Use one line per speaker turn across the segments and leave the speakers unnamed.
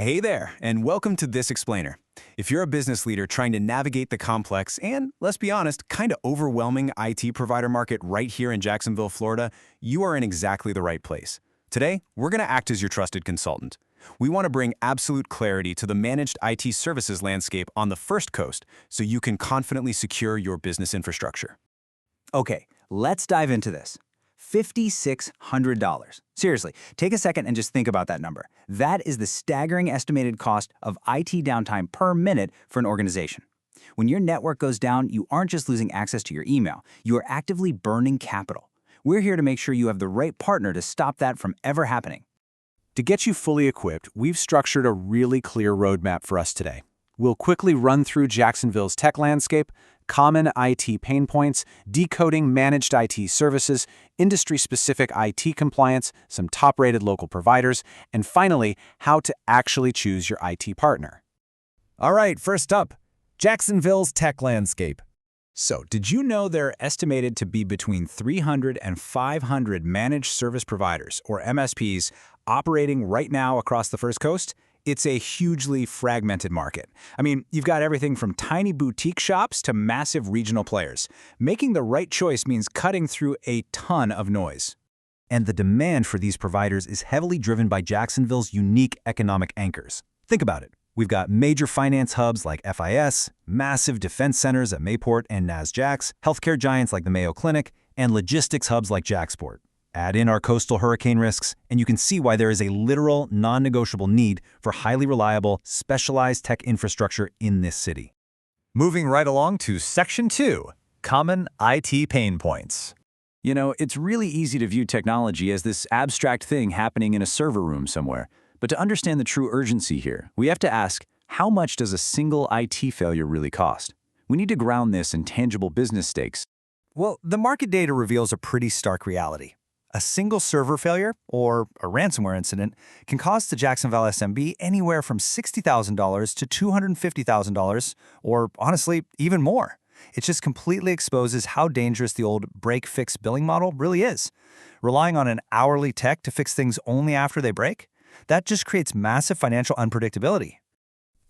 Hey there, and welcome to This Explainer. If you're a business leader trying to navigate the complex and, let's be honest, kind of overwhelming IT provider market right here in Jacksonville, Florida, you are in exactly the right place. Today, we're going to act as your trusted consultant. We want to bring absolute clarity to the managed IT services landscape on the First Coast so you can confidently secure your business infrastructure.
Okay, let's dive into this. $5,600. Seriously, take a second and just think about that number. That is the staggering estimated cost of IT downtime per minute for an organization. When your network goes down, you aren't just losing access to your email, you are actively burning capital. We're here to make sure you have the right partner to stop that from ever happening.
To get you fully equipped, we've structured a really clear roadmap for us today. We'll quickly run through Jacksonville's tech landscape, common IT pain points, decoding managed IT services, industry-specific IT compliance, some top-rated local providers, and finally, how to actually choose your IT partner.
All right, first up, Jacksonville's tech landscape. So, did you know there are estimated to be between 300 and 500 managed service providers, or MSPs, operating right now across the First Coast? It's a hugely fragmented market. I mean, you've got everything from tiny boutique shops to massive regional players. Making the right choice means cutting through a ton of noise.
And the demand for these providers is heavily driven by Jacksonville's unique economic anchors. Think about it. We've got major finance hubs like FIS, massive defense centers at Mayport and NASJAX, healthcare giants like the Mayo Clinic, and logistics hubs like JAXPort. Add in our coastal hurricane risks, and you can see why there is a literal, non-negotiable need for highly reliable, specialized tech infrastructure in this city.
Moving right along to Section 2, Common IT Pain Points.
You know, it's really easy to view technology as this abstract thing happening in a server room somewhere. But to understand the true urgency here, we have to ask, how much does a single IT failure really cost? We need to ground this in tangible business stakes.
Well, the market data reveals a pretty stark reality. A single server failure, or a ransomware incident, can cost the Jacksonville SMB anywhere from $60,000 to $250,000, or honestly, even more. It just completely exposes how dangerous the old break-fix billing model really is. Relying on an hourly tech to fix things only after they break? That just creates massive financial unpredictability.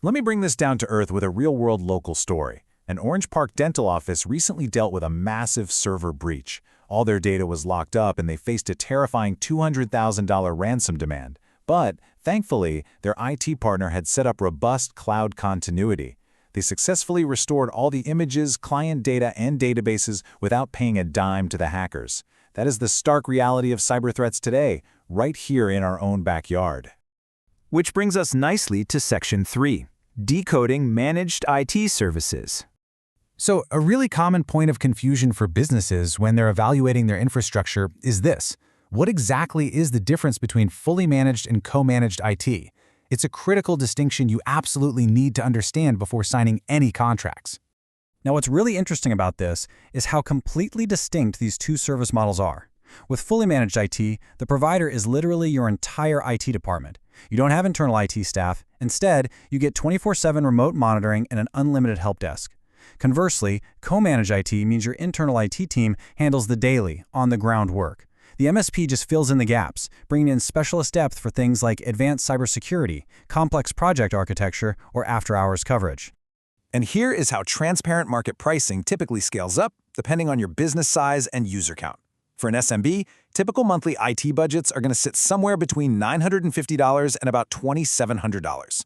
Let me bring this down to earth with a real-world local story. An Orange Park dental office recently dealt with a massive server breach. All their data was locked up and they faced a terrifying $200,000 ransom demand. But, thankfully, their IT partner had set up robust cloud continuity. They successfully restored all the images, client data, and databases without paying a dime to the hackers. That is the stark reality of cyber threats today, right here in our own backyard.
Which brings us nicely to Section 3, Decoding Managed IT Services.
So, a really common point of confusion for businesses when they're evaluating their infrastructure is this. What exactly is the difference between fully managed and co-managed IT? It's a critical distinction you absolutely need to understand before signing any contracts.
Now, what's really interesting about this is how completely distinct these two service models are. With fully managed IT, the provider is literally your entire IT department. You don't have internal IT staff. Instead, you get 24/7 remote monitoring and an unlimited help desk. Conversely, co-managed IT means your internal IT team handles the daily, on-the-ground work. The MSP just fills in the gaps, bringing in specialist depth for things like advanced cybersecurity, complex project architecture, or after-hours coverage.
And here is how transparent market pricing typically scales up, depending on your business size and user count. For an SMB, typical monthly IT budgets are going to sit somewhere between $950 and about $2,700.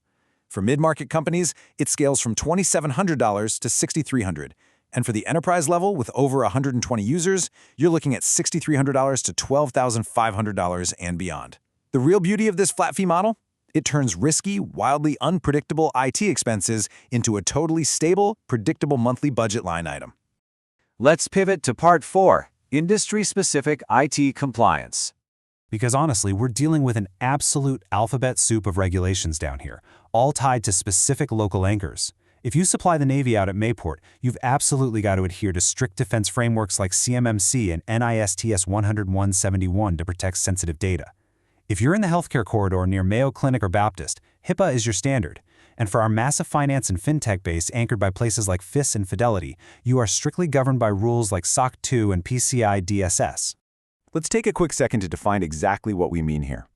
For mid-market companies, it scales from $2,700 to $6,300. And for the enterprise level with over 120 users, you're looking at $6,300 to $12,500 and beyond. The real beauty of this flat fee model? It turns risky, wildly unpredictable IT expenses into a totally stable, predictable monthly budget line item.
Let's pivot to Part 4, Industry-Specific IT Compliance.
Because honestly, we're dealing with an absolute alphabet soup of regulations down here, all tied to specific local anchors. If you supply the Navy out at Mayport, you've absolutely got to adhere to strict defense frameworks like CMMC and NISTS 101-71 to protect sensitive data. If you're in the healthcare corridor near Mayo Clinic or Baptist, HIPAA is your standard. And for our massive finance and fintech base anchored by places like FIS and Fidelity, you are strictly governed by rules like SOC 2 and PCI DSS.
Let's take a quick second to define exactly what we mean here.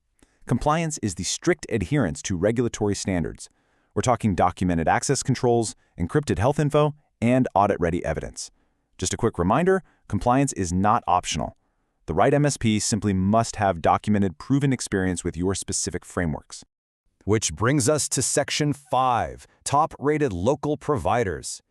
Compliance is the strict adherence to regulatory standards. We're talking documented access controls, encrypted health info, and audit-ready evidence. Just a quick reminder, compliance is not optional. The right MSP simply must have documented, proven experience with your specific frameworks.
Which brings us to Section 5, top-rated local providers.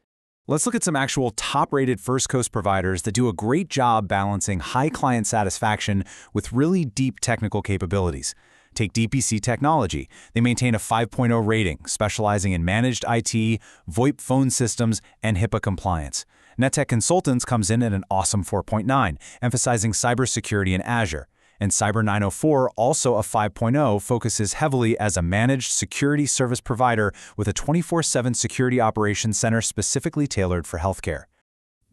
Let's look at some actual top-rated First Coast providers that do a great job balancing high client satisfaction with really deep technical capabilities. Take DPC Technology. They maintain a 5.0 rating, specializing in managed IT, VoIP phone systems, and HIPAA compliance. NetTech Consultants comes in at an awesome 4.9, emphasizing cybersecurity in Azure. And Cyber 904, also a 5.0, focuses heavily as a managed security service provider with a 24/7 security operations center specifically tailored for healthcare.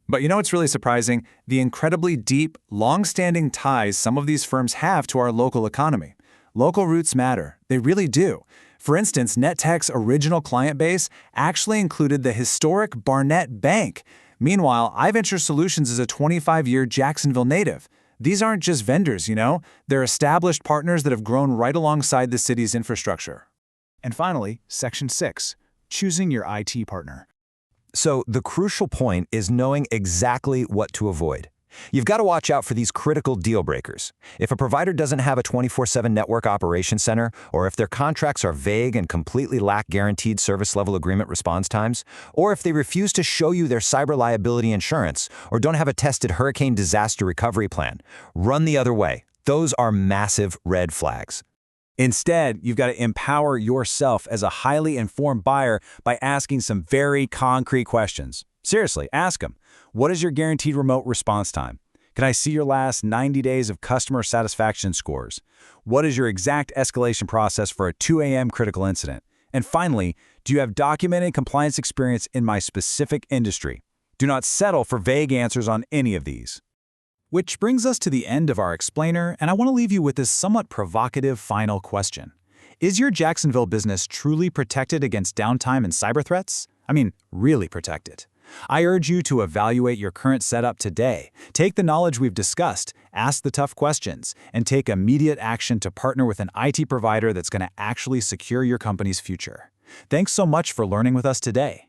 But you know what's really surprising? The incredibly deep, long-standing ties some of these firms have to our local economy. Local roots matter. They really do. For instance, NetTech's original client base actually included the historic Barnett Bank. Meanwhile, iVenture Solutions is a 25-year Jacksonville native. These aren't just vendors, they're established partners that have grown right alongside the city's infrastructure.
And finally, Section 6, choosing your IT partner.
So the crucial point is knowing exactly what to avoid. You've got to watch out for these critical deal breakers. If a provider doesn't have a 24/7 network operations center, or if their contracts are vague and completely lack guaranteed service level agreement response times, or if they refuse to show you their cyber liability insurance, or don't have a tested hurricane disaster recovery plan, run the other way. Those are massive red flags.
Instead, you've got to empower yourself as a highly informed buyer by asking some very concrete questions. Seriously, ask them. What is your guaranteed remote response time? Can I see your last 90 days of customer satisfaction scores? What is your exact escalation process for a 2 a.m. critical incident? And finally, do you have documented compliance experience in my specific industry? Do not settle for vague answers on any of these. Which brings us to the end of our explainer, and I want to leave you with this somewhat provocative final question. Is your Jacksonville business truly protected against downtime and cyber threats? I mean, really protected. I urge you to evaluate your current setup today. Take the knowledge we've discussed, ask the tough questions, and take immediate action to partner with an IT provider that's going to actually secure your company's future. Thanks so much for learning with us today.